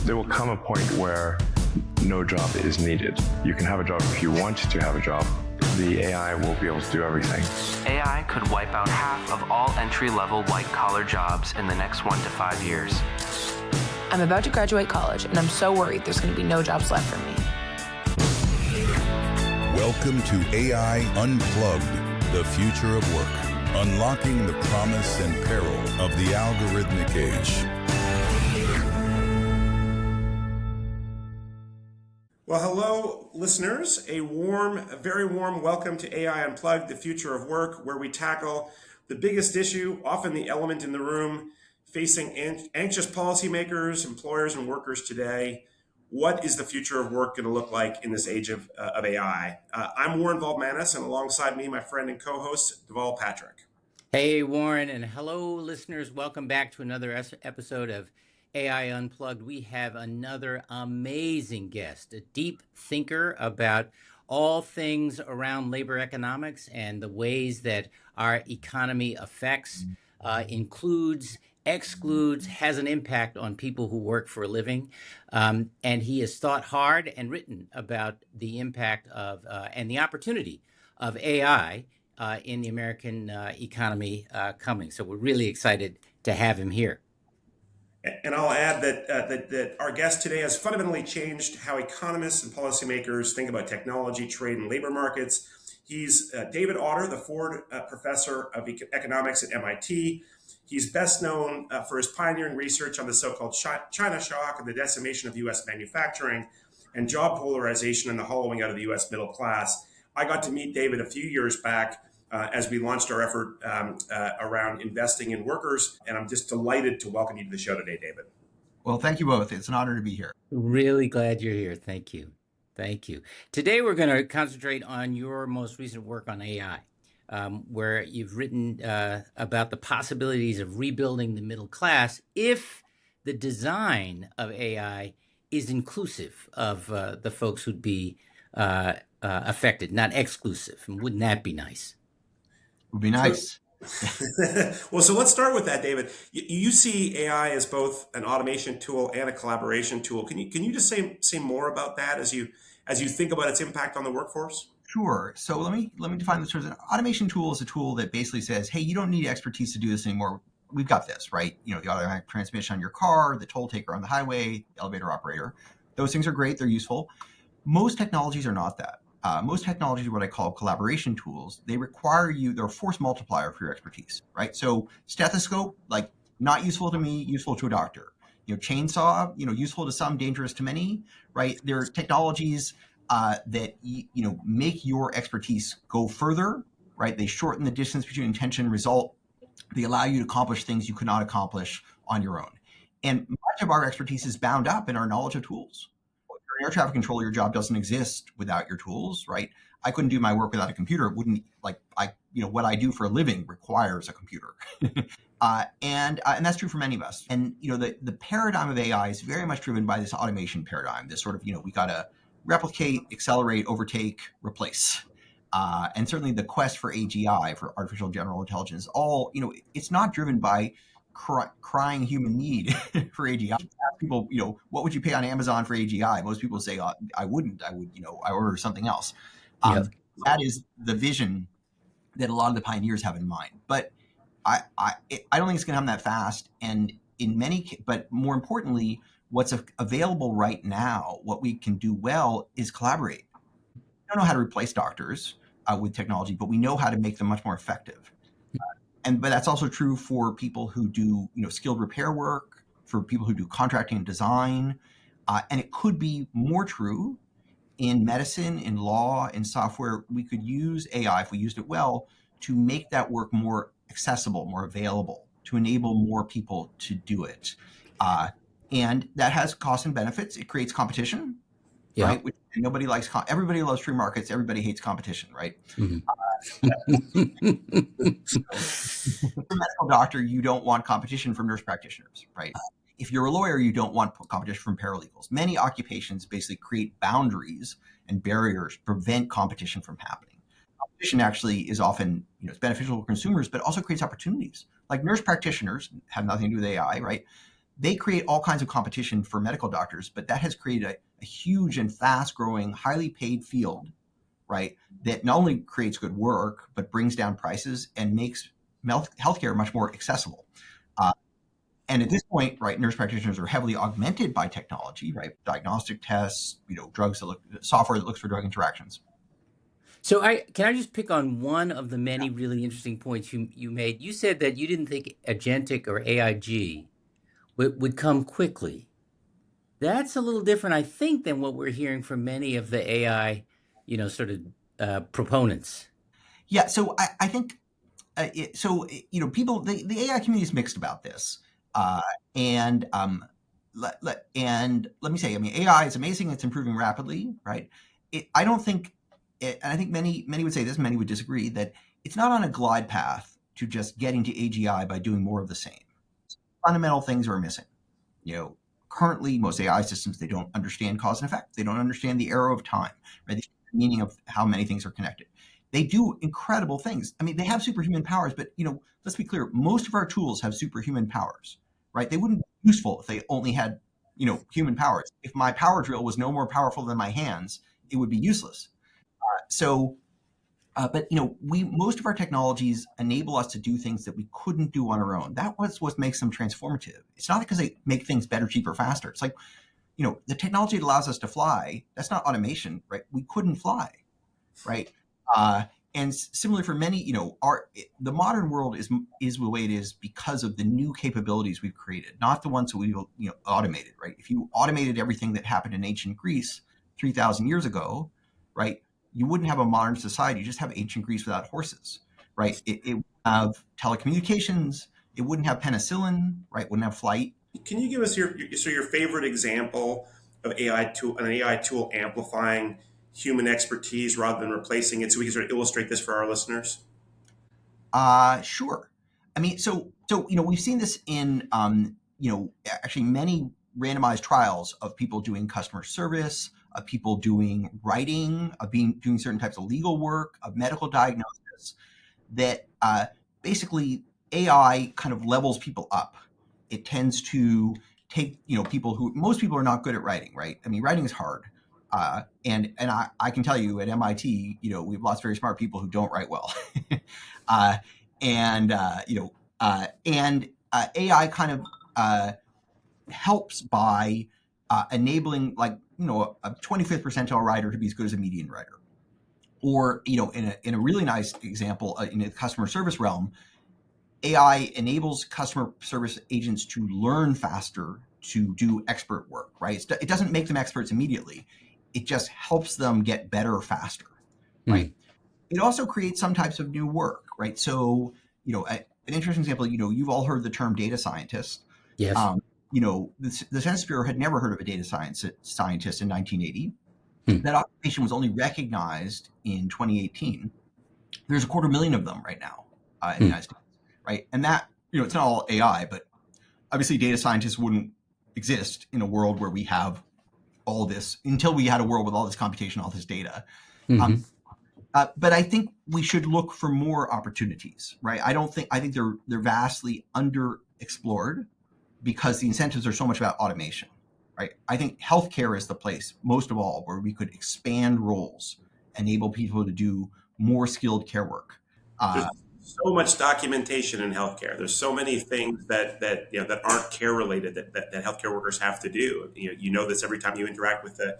there will come a point where no job is needed. You can have a job if you want to have a job. The AI will be able to do everything. AI could wipe out half of all entry-level white-collar jobs in the next 1 to 5 years. I'm about to graduate college, and I'm so worried there's going to be no jobs left for me. Welcome to AI Unplugged, the future of work, unlocking the promise and peril of the algorithmic age. Well, hello, listeners. A very warm welcome to AI Unplugged, the future of work, where we tackle the biggest issue, often the elephant in the room, facing anxious policymakers, employers, and workers today. What is the future of work going to look like in this age of AI? I'm Warren Valdmanis, and alongside me, my friend and co-host, Deval Patrick. Hey, Warren, and hello, listeners. Welcome back to another episode of AI Unplugged. We have another amazing guest, a deep thinker about all things around labor economics and the ways that our economy affects, includes, excludes, has an impact on people who work for a living. And he has thought hard and written about the impact of and the opportunity of AI in the American economy coming. So we're really excited to have him here. And I'll add that our guest today has fundamentally changed how economists and policymakers think about technology, trade, and labor markets. He's David Autor, the Ford Professor of Economics at MIT. He's best known for his pioneering research on the so-called China shock and the decimation of U.S. manufacturing and job polarization and the hollowing out of the U.S. middle class. I got to meet David a few years back as we launched our effort around investing in workers. And I'm just delighted to welcome you to the show today, David. Well, thank you both. It's an honor to be here. Really glad you're here. Thank you. Thank you. Today, we're going to concentrate on your most recent work on AI, where you've written about the possibilities of rebuilding the middle class if the design of AI is inclusive of the folks who'd be affected, not exclusive. And wouldn't that be nice? Would be nice. Well, so let's start with that, David. You see AI as both an automation tool and a collaboration tool. Can you just say more about that as you think about its impact on the workforce? Sure. So let me define this as an automation tool is a tool that basically says, hey, you don't need expertise to do this anymore. We've got this, right? You know, the automatic transmission on your car, the toll taker on the highway, the elevator operator. Those things are great. They're useful. Most technologies are not that. Most technologies are what I call collaboration tools. They require they're a force multiplier for your expertise, right? So stethoscope, like not useful to me, useful to a doctor. You know, chainsaw, useful to some, dangerous to many, right? There are technologies that, make your expertise go further, right? They shorten the distance between intention and result. They allow you to accomplish things you could not accomplish on your own. And much of our expertise is bound up in our knowledge of tools. An air traffic controller, your job doesn't exist without your tools, right? I couldn't do my work without a computer. It wouldn't what I do for a living requires a computer. And that's true for many of us. And, the paradigm of AI is very much driven by this automation paradigm, this sort of, we got to replicate, accelerate, overtake, replace. And certainly the quest for AGI, for artificial general intelligence, it's not driven by crying human need for AGI. People, what would you pay on Amazon for AGI? Most people say, I wouldn't. I would, I order something else. That is the vision that a lot of the pioneers have in mind. But I don't think it's going to happen that fast. And but more importantly, what's available right now, what we can do well is collaborate. We don't know how to replace doctors with technology, but we know how to make them much more effective. But that's also true for people who do, skilled repair work, for people who do contracting and design. And it could be more true in medicine, in law, in software. We could use AI, if we used it well, to make that work more accessible, more available, to enable more people to do it. And that has costs and benefits. It creates competition, right? Which nobody likes. Everybody loves free markets. Everybody hates competition, right? Mm-hmm. If you're a medical doctor, you don't want competition from nurse practitioners, right? If you're a lawyer, you don't want competition from paralegals. Many occupations basically create boundaries and barriers to prevent competition from happening. Competition actually is often, it's beneficial for consumers, but also creates opportunities. Like nurse practitioners have nothing to do with AI, right? they create all kinds of competition for medical doctors, but that has created a huge and fast-growing, highly paid field, right? That not only creates good work, but brings down prices and makes healthcare much more accessible. And at this point, right, nurse practitioners are heavily augmented by technology, right? Diagnostic tests, drugs that software that looks for drug interactions. So can I just pick on one of the many really interesting points you made? You said that you didn't think agentic or AIG would come quickly. That's a little different, I think, than what we're hearing from many of the AI, sort of proponents. Yeah. So I think, people, the AI community is mixed about this. And let me say, AI is amazing. It's improving rapidly, right? I don't think, and I think many would say this, many would disagree, that it's not on a glide path to just getting to AGI by doing more of the same. Fundamental things are missing. Currently, most AI systems, they don't understand cause and effect. They don't understand the arrow of time, right? The meaning of how many things are connected. They do incredible things. They have superhuman powers, but let's be clear, most of our tools have superhuman powers, right? They wouldn't be useful if they only had, human powers. If my power drill was no more powerful than my hands, it would be useless. But most of our technologies enable us to do things that we couldn't do on our own. That was what makes them transformative. It's not because they make things better, cheaper, faster. It's like, the technology that allows us to fly, that's not automation, right? We couldn't fly, right? And similarly for many, the modern world is the way it is because of the new capabilities we've created, not the ones that we've automated, right? If you automated everything that happened in ancient Greece 3,000 years ago, right, you wouldn't have a modern society. You just have ancient Greece without horses, right? It would have telecommunications. It wouldn't have penicillin, right? Wouldn't have flight. Can you give us your favorite example of an AI tool amplifying human expertise rather than replacing it, so we can sort of illustrate this for our listeners? Sure. So we've seen this in actually many randomized trials of people doing customer service, of people doing writing, of doing certain types of legal work, of medical diagnosis, that basically AI kind of levels people up. It tends to take people who, most people are not good at writing, right? Writing is hard. And I can tell you at MIT, we have lots of very smart people who don't write well. AI kind of helps by enabling, like, a 25th percentile writer to be as good as a median writer. Or, in a really nice example, in the customer service realm, AI enables customer service agents to learn faster to do expert work, right? It doesn't make them experts immediately. It just helps them get better faster, right? It also creates some types of new work, right? So, an interesting example, you've all heard the term data scientist. Yes. The Census Bureau had never heard of a data scientist in 1980. That occupation was only recognized in 2018. There's 250,000 of them right now in the United States, right? And that, it's not all AI, but obviously data scientists wouldn't exist in a world where we have all this, until we had a world with all this computation, all this data. But I think we should look for more opportunities, right? I think they're vastly underexplored because the incentives are so much about automation, right? I think healthcare is the place, most of all, where we could expand roles, enable people to do more skilled care work. There's so much documentation in healthcare. There's so many things that aren't care related that healthcare workers have to do. You know this every time you interact with the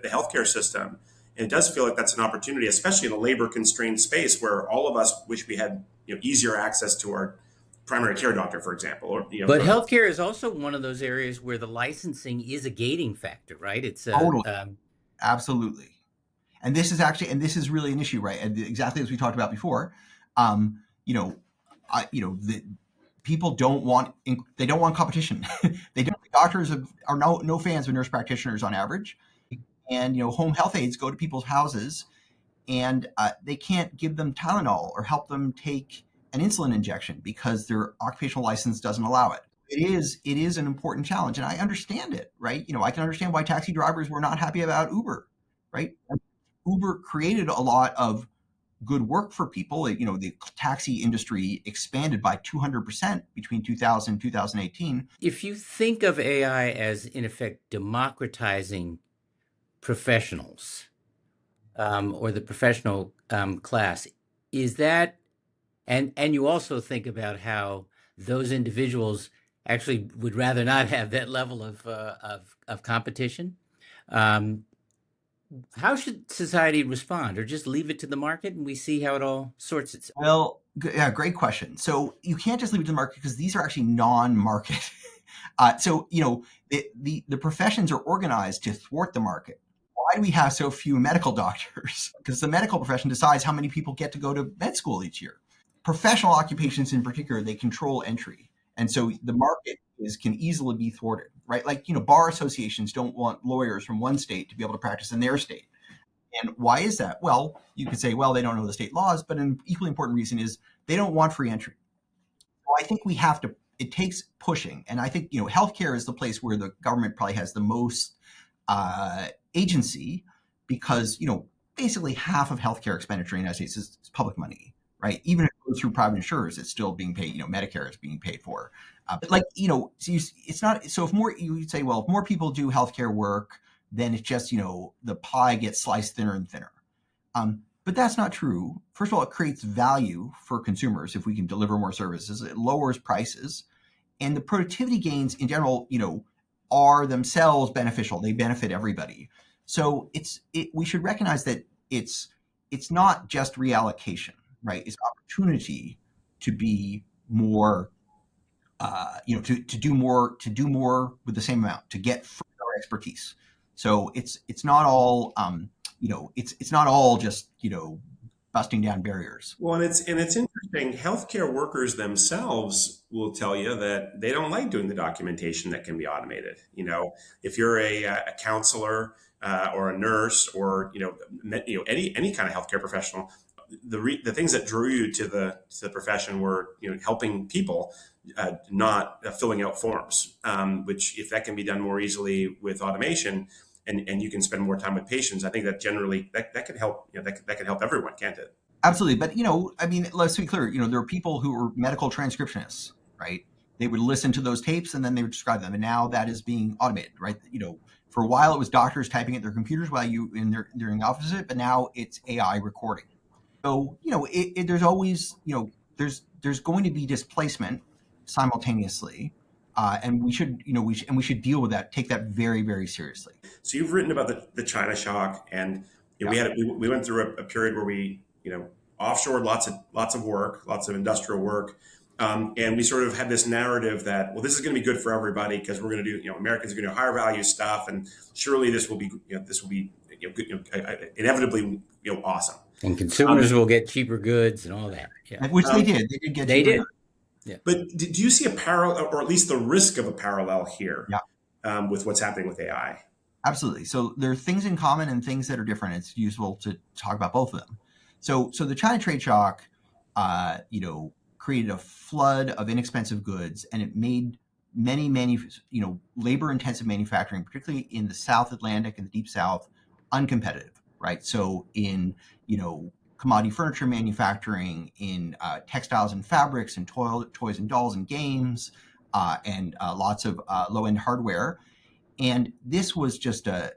healthcare system. And it does feel like that's an opportunity, especially in a labor constrained space where all of us wish we had easier access to our primary care doctor, for example. But healthcare is also one of those areas where the licensing is a gating factor, right? It's totally. Absolutely. And this is really an issue, right? And exactly as we talked about before, people don't want competition. Doctors are no fans of nurse practitioners on average. And, home health aides go to people's houses and they can't give them Tylenol or help them take an insulin injection because their occupational license doesn't allow it. It is an important challenge. And I understand it, right? I can understand why taxi drivers were not happy about Uber, right? Uber created a lot of, good work for people. The taxi industry expanded by 200% between 2000 and 2018. If you think of AI as, in effect, democratizing professionals, or the professional class, is that, and you also think about how those individuals actually would rather not have that level of competition. How should society respond, or just leave it to the market and we see how it all sorts itself? Well, yeah, great question. So you can't just leave it to the market, because these are actually non-market. The professions are organized to thwart the market. Why do we have so few medical doctors? Because the medical profession decides how many people get to go to med school each year. Professional occupations in particular, they control entry. And so the market can easily be thwarted, right? Like, bar associations don't want lawyers from one state to be able to practice in their state. And why is that? Well, you could say, well, they don't know the state laws, but an equally important reason is they don't want free entry. So I think it takes pushing. And I think, healthcare is the place where the government probably has the most agency, because, basically half of healthcare expenditure in the United States is public money, right? Even if it goes through private insurers, it's still being paid. Medicare is being paid for. It's not. So if more, you would say, well, if more people do healthcare work, then it's just, the pie gets sliced thinner and thinner. But that's not true. First of all, it creates value for consumers if we can deliver more services. It lowers prices, and the productivity gains in general, are themselves beneficial. They benefit everybody. So we should recognize that it's not just reallocation, right? It's opportunity to be more, to do more with the same amount, to get further expertise. So it's not all, it's not all just, busting down barriers. Well, and it's interesting. Healthcare workers themselves will tell you that they don't like doing the documentation that can be automated. If you're a counselor or a nurse, or any kind of healthcare professional, the things that drew you to the profession were helping people, not filling out forms. Which, if that can be done more easily with automation, and you can spend more time with patients, I think that generally that could help. That could help everyone, can't it? Absolutely. But, let's be clear, there are people who are medical transcriptionists, right? They would listen to those tapes and then they would describe them. And now that is being automated, right? For a while it was doctors typing at their computers while during the office visit, but now it's AI recording. So, there's always, there's going to be displacement simultaneously. And we should deal with that, take that very, very seriously. So you've written about the China shock, and we went through a period where we offshored lots of work, lots of industrial work, and we sort of had this narrative that, well, this is going to be good for everybody because we're going to do Americans are going to do higher value stuff, and surely this will be inevitably awesome, and consumers will get cheaper goods and all that. Yeah. Which they did. They did get. They did. Yeah. But do you see a parallel, or at least the risk of a parallel here, with what's happening with AI? Absolutely. So there are things in common and things that are different. It's useful to talk about both of them. So the China trade shock, created a flood of inexpensive goods, and it made many, labor-intensive manufacturing, particularly in the South Atlantic and the Deep South, uncompetitive, right? So in, commodity furniture manufacturing, in textiles and fabrics, and toys and dolls and games, and lots of low-end hardware. And this was just a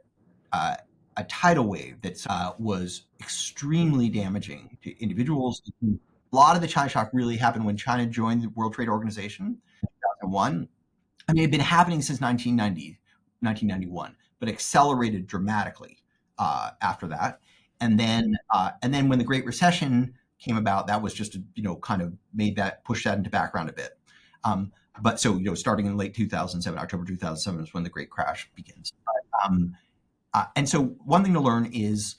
tidal wave that was extremely damaging to individuals. A lot of the China shock really happened when China joined the World Trade Organization in 2001. I mean, it had been happening since 1991, but accelerated dramatically after that. And then when the Great Recession came about, that was just kind of pushed that into background a bit. But so starting in late 2007, October 2007 is when the Great Crash begins. And so one thing to learn is,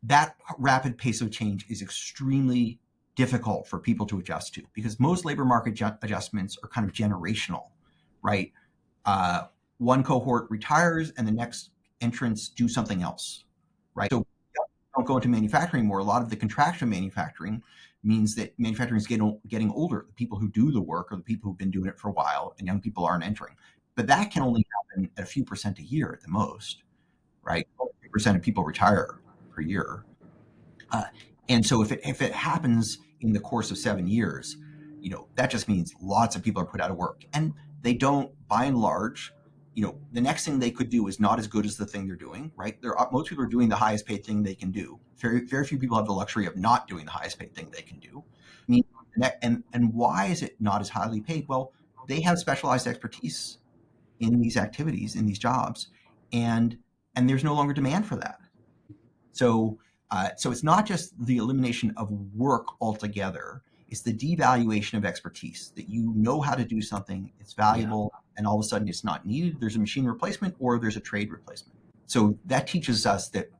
that rapid pace of change is extremely difficult for people to adjust to, because most labor market adjustments are kind of generational, right? One cohort retires and the next entrants do something else, right? So don't go into manufacturing more. A lot of the contraction of manufacturing means that manufacturing is getting older. The people who do the work are the people who've been doing it for a while, and young people aren't entering. But that can only happen at a few percent a year at the most, right? 50% of people retire per year. And so if it happens in the course of 7 years, that just means lots of people are put out of work, and they don't, by and large, the next thing they could do is not as good as the thing they're doing, right? Most people are doing the highest paid thing they can do. Very, very few people have the luxury of not doing the highest paid thing they can do. I mean, and why is it not as highly paid? Well, they have specialized expertise in these activities, in these jobs, and there's no longer demand for that. So it's not just the elimination of work altogether. It's the devaluation of expertise, that you know how to do something, it's valuable, and all of a sudden it's not needed. There's a machine replacement or there's a trade replacement. So that teaches us that,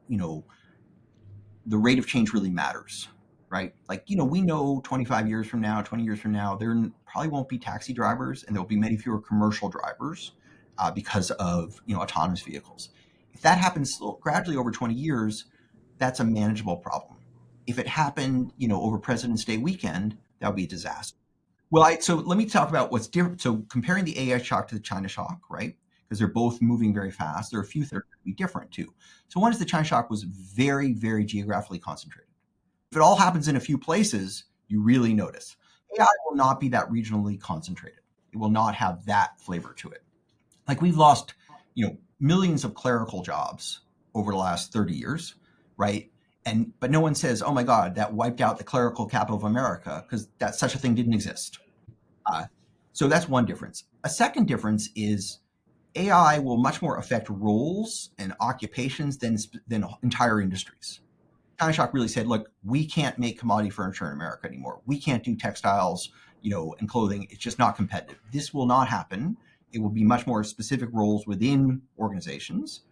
the rate of change really matters, right? Like, we know 25 years from now, 20 years from now, there probably won't be taxi drivers, and there'll be many fewer commercial drivers because of, autonomous vehicles. If that happens gradually over 20 years, that's a manageable problem. If it happened, over President's Day weekend, that would be a disaster. Well, so let me talk about what's different. So comparing the AI shock to the China shock, right? Because they're both moving very fast. There are a few that are going to be different too. So one is the China shock was very, very geographically concentrated. If it all happens in a few places, you really notice. AI will not be that regionally concentrated. It will not have that flavor to it. Like, we've lost, millions of clerical jobs over the last 30 years, right? But no one says, oh my God, that wiped out the clerical capital of America, because such a thing didn't exist. So that's one difference. A second difference is AI will much more affect roles and occupations than entire industries. China shock really said, look, we can't make commodity furniture in America anymore. We can't do textiles, and clothing. It's just not competitive. This will not happen. It will be much more specific roles within organizations.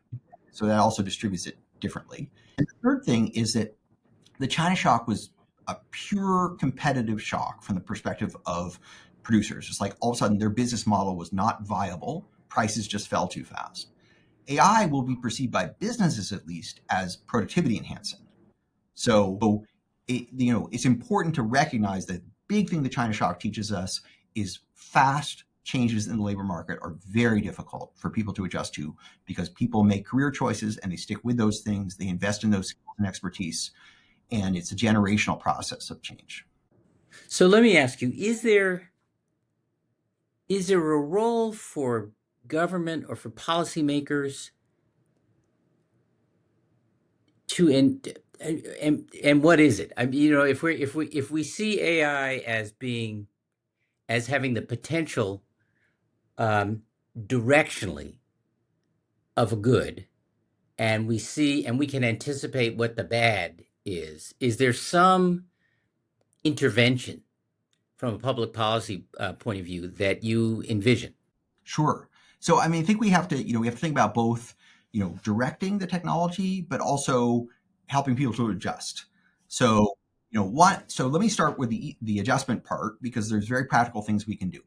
So that also distributes it differently. And the third thing is that the China shock was a pure competitive shock from the perspective of producers. It's like all of a sudden their business model was not viable. Prices just fell too fast. AI will be perceived by businesses, at least, as productivity enhancing. So it's important to recognize that big thing the China shock teaches us is fast changes in the labor market are very difficult for people to adjust to, because people make career choices and they stick with those things. They invest in those skills and expertise, and it's a generational process of change. So let me ask you, is there a role for government or for policymakers to and what is it? I mean, if we see AI as having the potential directionally of a good, and we can anticipate what the bad is there some intervention from a public policy point of view that you envision? Sure. So, I think we have to think about both, directing the technology, but also helping people to adjust. So, so let me start with the adjustment part, because there's very practical things we can do.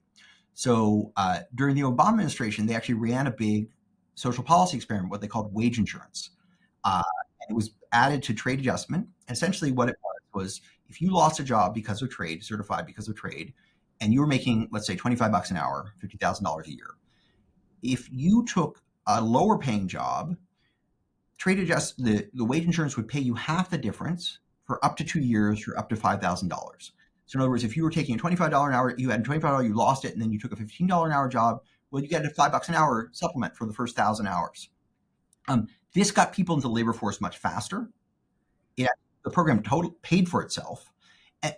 So during the Obama administration, they actually ran a big social policy experiment, what they called wage insurance. And it was added to trade adjustment. And essentially what it was if you lost a job because of trade, certified because of trade, and you were making, let's say, $25 an hour, $50,000 a year, if you took a lower paying job, the wage insurance would pay you half the difference for up to 2 years for up to $5,000. So in other words, if you were taking a $25 an hour, you had $25, you lost it, and then you took a $15 an hour job, well, you get a $5 an hour supplement for the first 1,000 hours. This got people into the labor force much faster. The program paid for itself.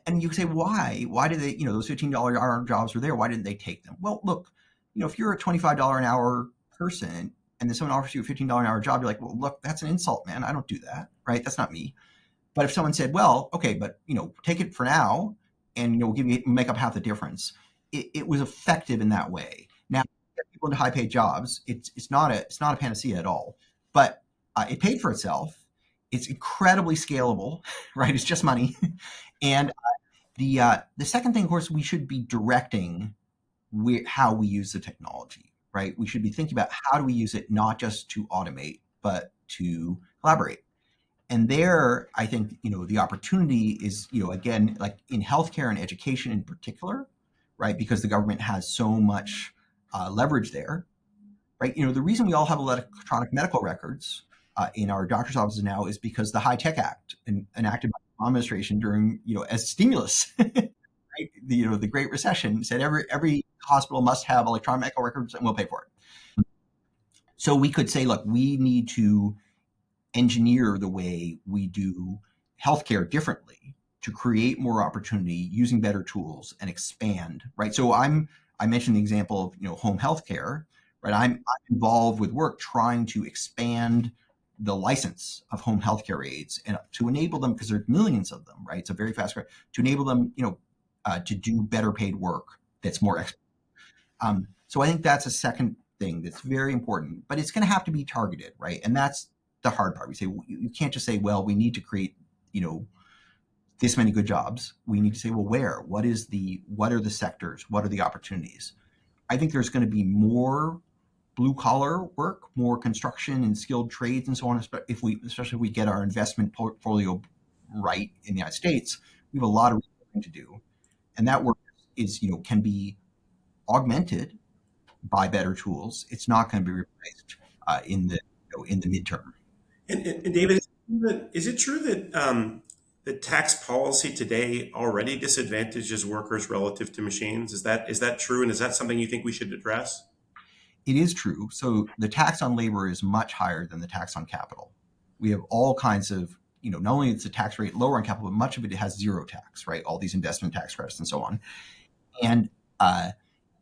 And you can say, why? Why did they, those $15 an hour jobs were there? Why didn't they take them? Well, look, if you're a $25 an hour person and then someone offers you a $15 an hour job, you're like, well, look, that's an insult, man. I don't do that, right? That's not me. But if someone said, well, okay, but, take it for now, and, we'll make up half the difference, it was effective in that way. Now, get people into high paid jobs, it's not a panacea at all, but it paid for itself. It's incredibly scalable, right? It's just money. And the second thing, of course, we should be directing how we use the technology, right? We should be thinking about how do we use it, not just to automate, but to collaborate. And there, I think, the opportunity is, again, like in healthcare and education in particular, right? Because the government has so much leverage there, right? The reason we all have electronic medical records in our doctor's offices now is because the High Tech Act enacted by administration during, as stimulus, right? The Great Recession said every hospital must have electronic medical records and we'll pay for it. So we could say, look, we need to engineer the way we do healthcare differently to create more opportunity using better tools and expand, right? So I mentioned the example of, home healthcare, right? I'm involved with work trying to expand the license of home healthcare aides and to enable them, because there are millions of them, right? It's a very fast growth, to enable them, to do better paid work that's more expert. So I think that's a second thing that's very important, but it's going to have to be targeted, right? And that's the hard part. We say you can't just say, well, we need to create, this many good jobs. We need to say, well, where? What are the sectors? What are the opportunities? I think there's going to be more blue collar work, more construction and skilled trades and so on. Especially if we get our investment portfolio right in the United States, we have a lot of work to do, and that work is can be augmented by better tools. It's not going to be replaced in the midterm. And David, is it true that the tax policy today already disadvantages workers relative to machines? Is that true? And is that something you think we should address? It is true. So the tax on labor is much higher than the tax on capital. We have all kinds of, not only is the tax rate lower on capital, but much of it has zero tax, right? All these investment tax credits and so on. And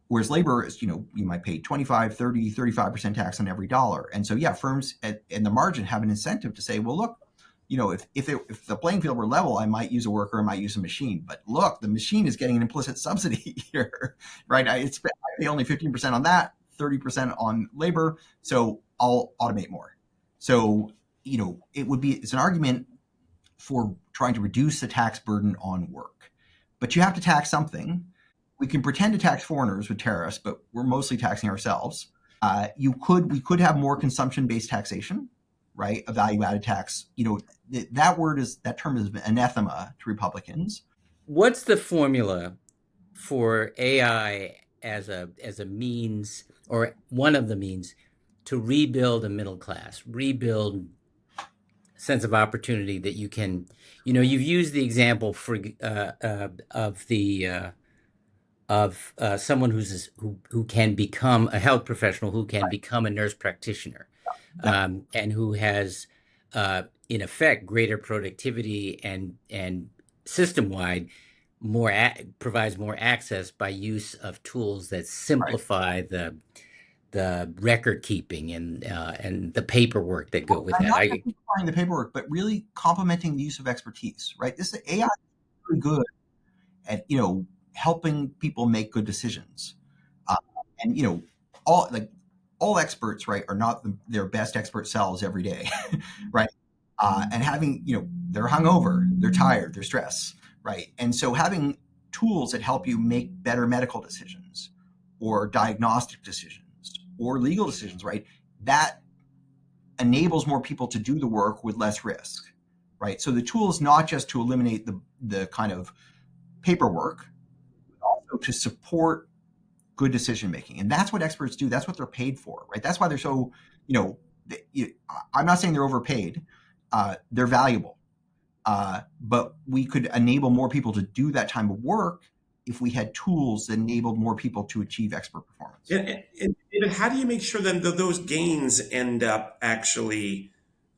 whereas labor is, you might pay 25, 30, 35% tax on every dollar. And so, firms in the margin have an incentive to say, well, look, if the playing field were level, I might use a worker, I might use a machine. But look, the machine is getting an implicit subsidy here, right? I pay only 15% on that, 30% on labor, so I'll automate more. So, it's an argument for trying to reduce the tax burden on work. But you have to tax something. We can pretend to tax foreigners with tariffs, but we're mostly taxing ourselves. We could have more consumption-based taxation, right? A value-added tax. That term is anathema to Republicans. What's the formula for AI as a means, or one of the means, to rebuild a middle class, rebuild sense of opportunity that you can, you've used the example of someone who can become a health professional, who can become a nurse practitioner, and who has, in effect, greater productivity and system-wide provides more access by use of tools that simplify the record keeping and the paperwork that go with that. Not simplifying the paperwork, but really complementing the use of expertise, right? This AI is really good at helping people make good decisions, and all experts, right, are not their best expert selves every day, right? And having they're hungover, they're tired, they're stressed, right? And so having tools that help you make better medical decisions or diagnostic decisions or legal decisions, right, that enables more people to do the work with less risk, right? So the tool is not just to eliminate the kind of paperwork, but also to support good decision making. And that's what experts do. That's what they're paid for, right? That's why they're so, I'm not saying they're overpaid. They're valuable. But we could enable more people to do that type of work if we had tools that enabled more people to achieve expert performance. And David, how do you make sure then that those gains end up actually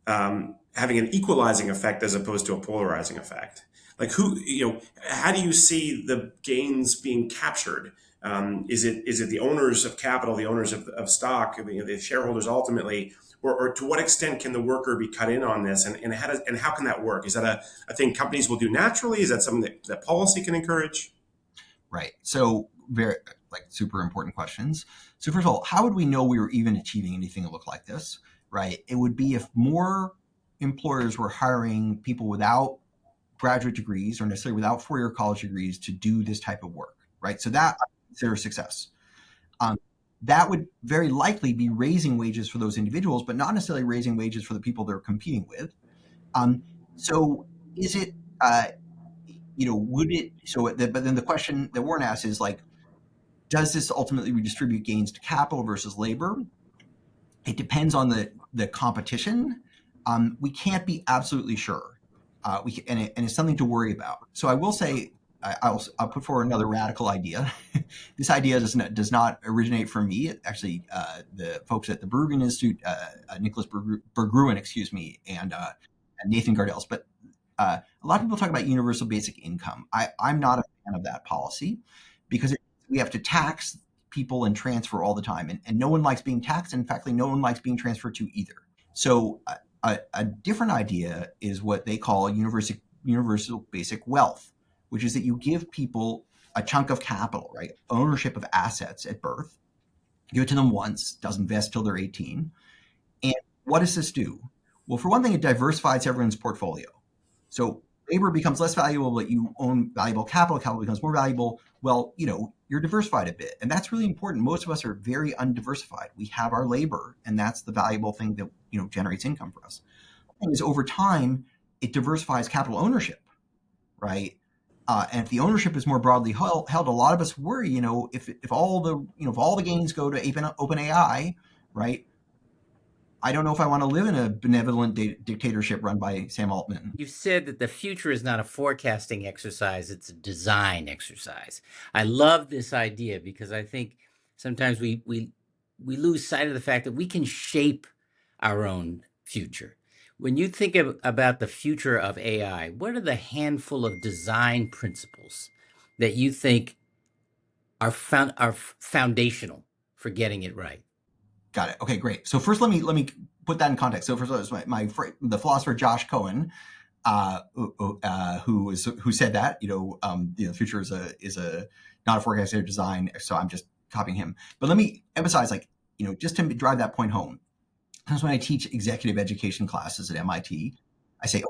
having an equalizing effect as opposed to a polarizing effect? Like how do you see the gains being captured? Is it the owners of capital, the owners of stock, the shareholders ultimately, or to what extent can the worker be cut in on this, and how can that work? Is that a thing companies will do naturally? Is that something that policy can encourage? Right. So very super important questions. So first of all, how would we know we were even achieving anything that looked like this? Right. It would be if more employers were hiring people without graduate degrees or necessarily without four-year college degrees to do this type of work. Right. So that I consider success. That would very likely be raising wages for those individuals, but not necessarily raising wages for the people they're competing with. So is it, would it, but then the question that Warren asks is does this ultimately redistribute gains to capital versus labor? It depends on the competition. We can't be absolutely sure. and it's something to worry about. So I will say, I'll put forward another radical idea. This idea does not originate from me. It actually, the folks at the Bergen Institute, Nicholas Berggruen, excuse me, and Nathan Gardels. But a lot of people talk about universal basic income. I'm not a fan of that policy because we have to tax people and transfer all the time, and no one likes being taxed. And in fact, no one likes being transferred to either. So a different idea is what they call universal basic wealth, which is that you give people a chunk of capital, right? Ownership of assets at birth. Give it to them once, doesn't vest till they're 18. And what does this do? Well, for one thing, it diversifies everyone's portfolio. So labor becomes less valuable, but you own valuable capital. Capital becomes more valuable. Well, you're diversified a bit. And that's really important. Most of us are very undiversified. We have our labor, and that's the valuable thing that, generates income for us. The thing is, over time, it diversifies capital ownership, right? And if the ownership is more broadly held, a lot of us worry, if all the gains go to OpenAI, right? I don't know if I want to live in a benevolent dictatorship run by Sam Altman. You've said that the future is not a forecasting exercise, it's a design exercise. I love this idea because I think sometimes we lose sight of the fact that we can shape our own future. When you think about the future of AI, what are the handful of design principles that you think are foundational for getting it right? Got it. Okay, great. So first, let me put that in context. So first, it was the philosopher Josh Cohen, who said that the future is not a forecast or design. So I'm just copying him. But let me emphasize, just to drive that point home. Because when I teach executive education classes at MIT, I say,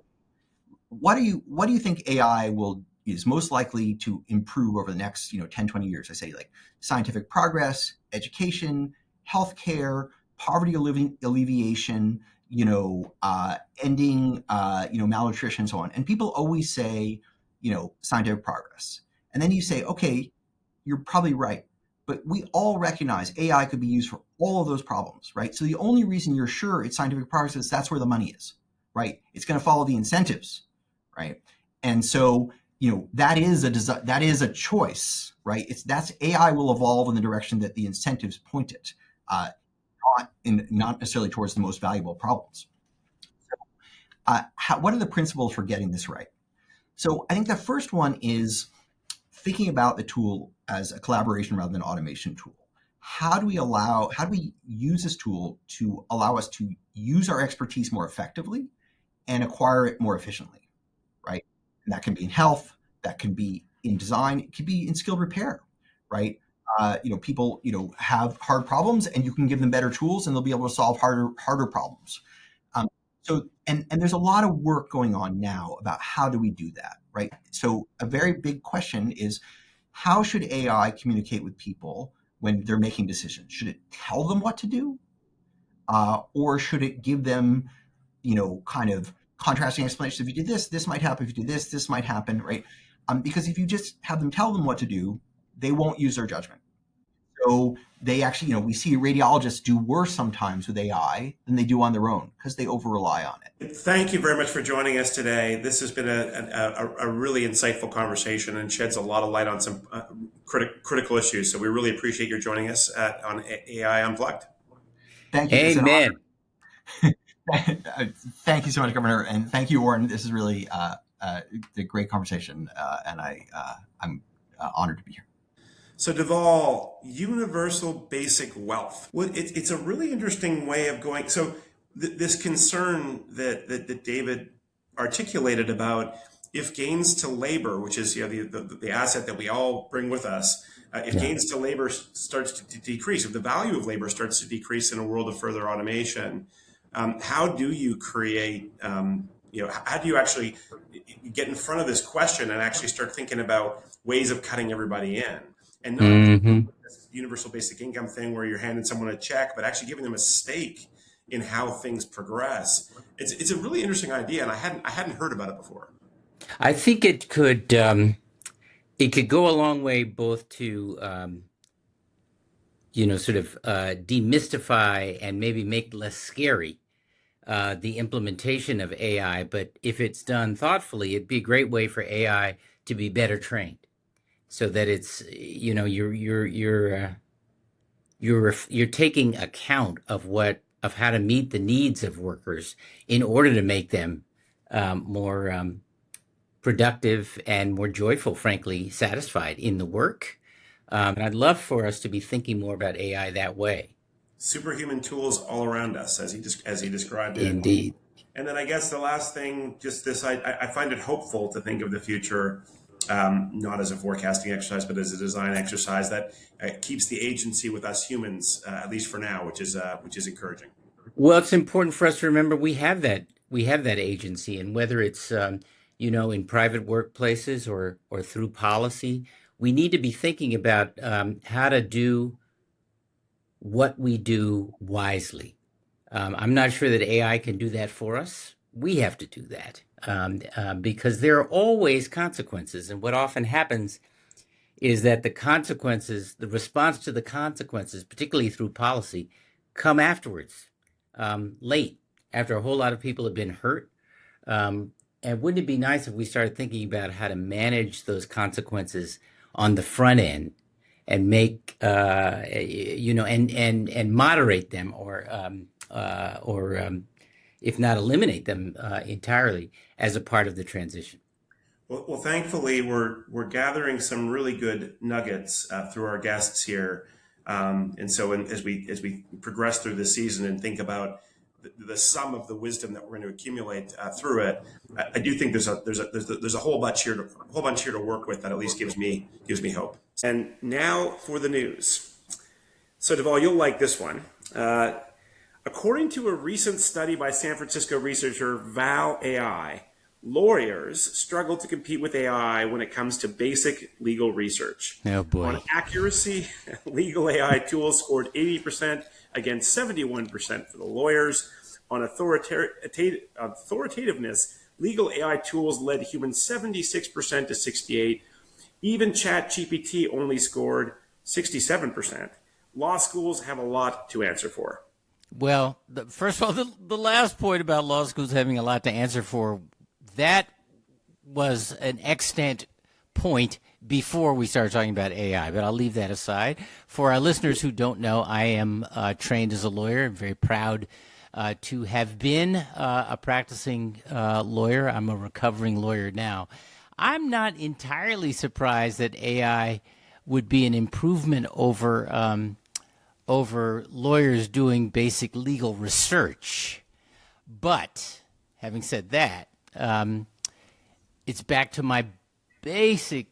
what do you think AI is most likely to improve over the next 10, 20 years? I say scientific progress, education, healthcare, poverty alleviation, ending, malnutrition, and so on. And people always say, scientific progress. And then you say, okay, you're probably right. But we all recognize AI could be used for all of those problems, right? So the only reason you're sure it's scientific progress is that's where the money is, right? It's going to follow the incentives, right? And so, that is a choice, right? That's AI will evolve in the direction that the incentives point it. Not necessarily towards the most valuable problems. So, what are the principles for getting this right? So I think the first one is thinking about the tool as a collaboration rather than an automation tool. How do we use this tool to allow us to use our expertise more effectively and acquire it more efficiently, right? And that can be in health, that can be in design, it could be in skilled repair, right? People, have hard problems, and you can give them better tools, and they'll be able to solve harder problems. So there's a lot of work going on now about how do we do that, right? So a very big question is, how should AI communicate with people when they're making decisions? Should it tell them what to do, or should it give them, kind of contrasting explanations? If you do this, this might happen. If you do this, this might happen, right? Because if you just have them tell them what to do, they won't use their judgment. So they actually, we see radiologists do worse sometimes with AI than they do on their own because they over rely on it. Thank you very much for joining us today. This has been a really insightful conversation and sheds a lot of light on some critical issues. So we really appreciate your joining us on AI Unplugged. Thank you. Amen. Thank you so much, Governor, and thank you, Warren. This is really a great conversation, and I'm honored to be here. So Deval, universal basic wealth. Well, it's a really interesting way of going. So this concern that David articulated about if gains to labor, which is the asset that we all bring with us, if gains to labor starts to decrease, if the value of labor starts to decrease in a world of further automation, how do you create? How do you actually get in front of this question and actually start thinking about ways of cutting everybody in? And not this universal basic income thing where you're handing someone a check, but actually giving them a stake in how things progress. It's a really interesting idea, and I hadn't heard about it before. I think it could go a long way both to sort of demystify and maybe make less scary the implementation of AI, but if it's done thoughtfully, it'd be a great way for AI to be better trained, so that it's you're taking account of how to meet the needs of workers in order to make them more productive and more joyful, frankly, satisfied in the work. And I'd love for us to be thinking more about AI that way. Superhuman tools all around us, as he described it. Indeed. And then I guess the last thing, just this, I find it hopeful to think of the future, not as a forecasting exercise, but as a design exercise that keeps the agency with us humans, at least for now, which is encouraging. Well, it's important for us to remember we have that agency, and whether it's in private workplaces or through policy, we need to be thinking about how to do what we do wisely. I'm not sure that AI can do that for us. We have to do that because there are always consequences. And what often happens is that the response to the consequences, particularly through policy, come afterwards, late, after a whole lot of people have been hurt. And wouldn't it be nice if we started thinking about how to manage those consequences on the front end and make, and moderate them or if not eliminate them entirely as a part of the transition? Well, thankfully, we're gathering some really good nuggets through our guests here, and so as we progress through the season and think about the sum of the wisdom that we're going to accumulate through it, I do think there's a whole bunch here to work with that at least gives me hope. And now for the news. So Deval, you'll like this one. According to a recent study by San Francisco researcher Val AI, lawyers struggle to compete with AI when it comes to basic legal research. Oh boy. On accuracy, legal AI tools scored 80% against 71% for the lawyers. On authoritativeness, legal AI tools led humans 76% to 68%. Even ChatGPT only scored 67%. Law schools have a lot to answer for. Well, first of all, the last point about law schools having a lot to answer for, that was an extant point before we started talking about AI, but I'll leave that aside. For our listeners who don't know, I am trained as a lawyer. I'm very proud to have been a practicing lawyer. I'm a recovering lawyer now. I'm not entirely surprised that AI would be an improvement over lawyers doing basic legal research. But having said that, it's back to my basic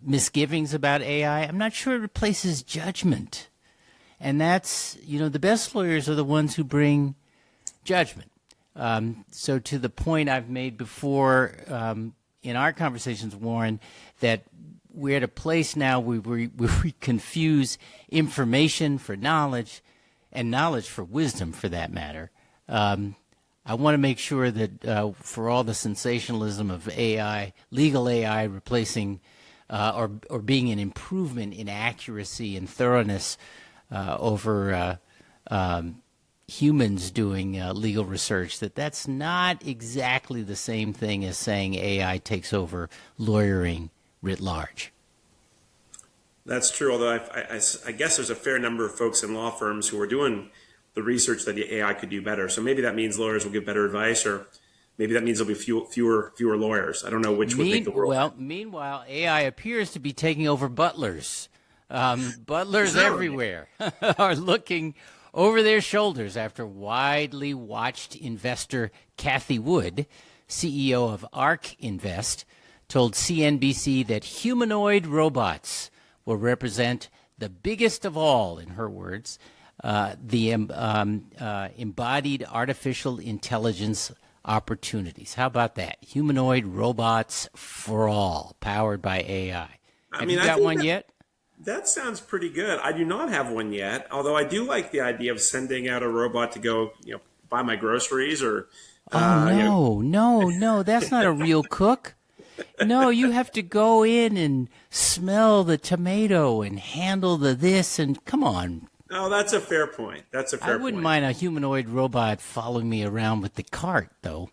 misgivings about AI. I'm not sure it replaces judgment. And that's, the best lawyers are the ones who bring judgment. So to the point I've made before in our conversations, Warren, that we're at a place now where we confuse information for knowledge and knowledge for wisdom, for that matter. I want to make sure that for all the sensationalism of AI, legal AI replacing or being an improvement in accuracy and thoroughness over humans doing legal research, that's not exactly the same thing as saying AI takes over lawyering writ large. That's true, although I guess there's a fair number of folks in law firms who are doing the research that the AI could do better. So maybe that means lawyers will give better advice, or maybe that means there'll be fewer lawyers. I don't know which would make the world. Well, meanwhile, AI appears to be taking over butlers. Butlers everywhere are looking over their shoulders after widely watched investor Cathie Wood, CEO of ARK Invest, told CNBC that humanoid robots will represent the biggest of all, in her words, the embodied artificial intelligence opportunities. How about that? Humanoid robots for all, powered by AI. Have you got one yet? That sounds pretty good. I do not have one yet, although I do like the idea of sending out a robot to go, buy my groceries or. No, that's not a real cook. No, you have to go in and smell the tomato and handle the this and come on. Oh, that's a fair point. That's a fair point. I wouldn't mind a humanoid robot following me around with the cart, though.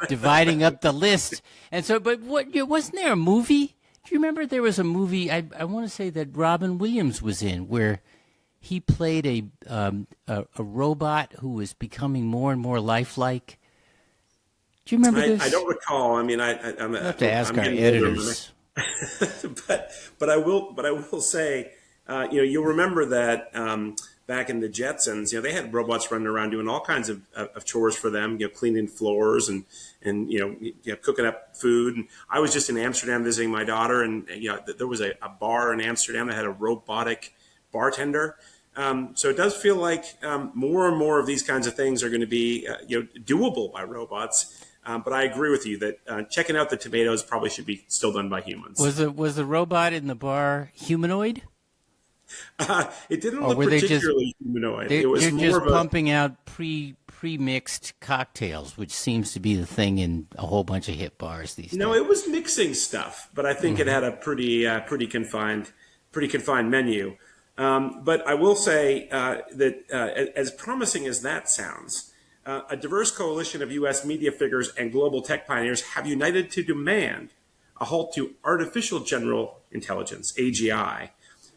Dividing up the list. And so, but wasn't there a movie? Do you remember there was a movie, I want to say that Robin Williams was in, where he played a robot who was becoming more and more lifelike? Do you remember this? I don't recall. I mean, I'm We'll have to ask our editors. but I will say, you'll remember that back in the Jetsons, they had robots running around doing all kinds of chores for them, cleaning floors and cooking up food. And I was just in Amsterdam visiting my daughter, and there was a bar in Amsterdam that had a robotic bartender. So it does feel like more and more of these kinds of things are going to be doable by robots. But I agree with you that checking out the tomatoes probably should be still done by humans. Was the robot in the bar humanoid? It didn't look particularly humanoid. It was more just of pumping out pre-mixed cocktails, which seems to be the thing in a whole bunch of hip bars these days. No, it was mixing stuff, but I think it had a pretty confined menu. But I will say that as promising as that sounds, a diverse coalition of U.S. media figures and global tech pioneers have united to demand a halt to artificial general intelligence, AGI,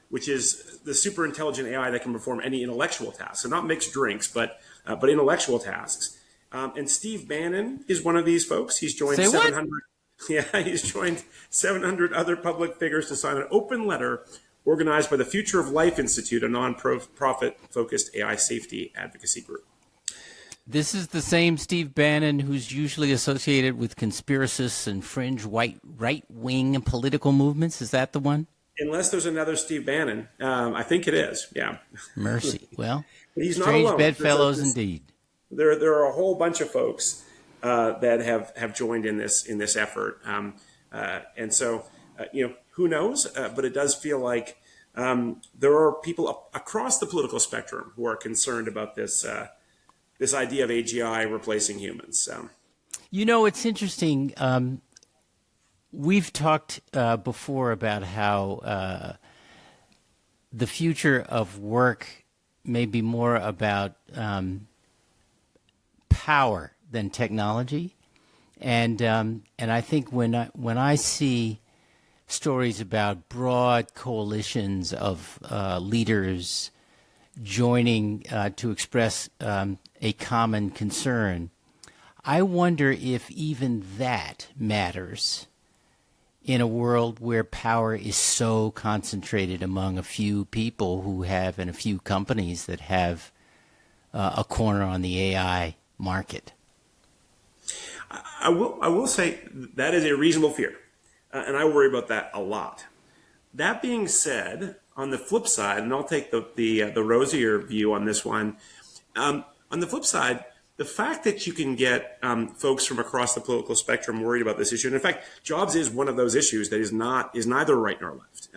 which is the super intelligent AI that can perform any intellectual task. So not mixed drinks, but intellectual tasks. And Steve Bannon is one of these folks. He's joined 700. Yeah, he's joined 700 other public figures to sign an open letter organized by the Future of Life Institute, a non-profit focused AI safety advocacy group. This is the same Steve Bannon who's usually associated with conspiracists and fringe right-wing political movements. Is that the one? Unless there's another Steve Bannon. I think it is, yeah. Mercy. Well, he's not strange alone. bedfellows indeed. There are a whole bunch of folks that have joined in this effort. And so, who knows? But it does feel like there are people across the political spectrum who are concerned about this idea of AGI replacing humans. It's interesting. We've talked before about how the future of work may be more about power than technology, and I think when I see stories about broad coalitions of leaders joining to express a common concern, I wonder if even that matters in a world where power is so concentrated among a few people who have, and a few companies that have a corner on the AI market. I will say that is a reasonable fear, and I worry about that a lot. That being said, on the flip side, and I'll take the rosier view on this one, on the flip side, the fact that you can get folks from across the political spectrum worried about this issue, and in fact, jobs is one of those issues that is neither right nor left.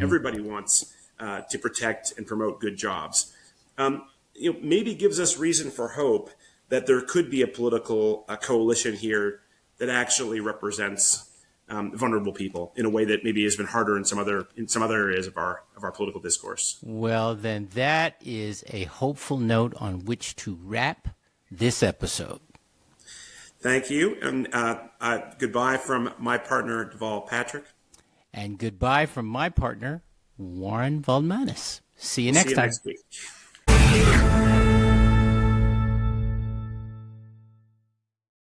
Everybody wants to protect and promote good jobs. Maybe gives us reason for hope that there could be a political coalition here that actually represents vulnerable people in a way that maybe has been harder in some other areas of our political discourse. Well, then that is a hopeful note on which to wrap this episode. Thank you, and goodbye from my partner Deval Patrick, and goodbye from my partner Warren Valdmanis. See you next time. Next week.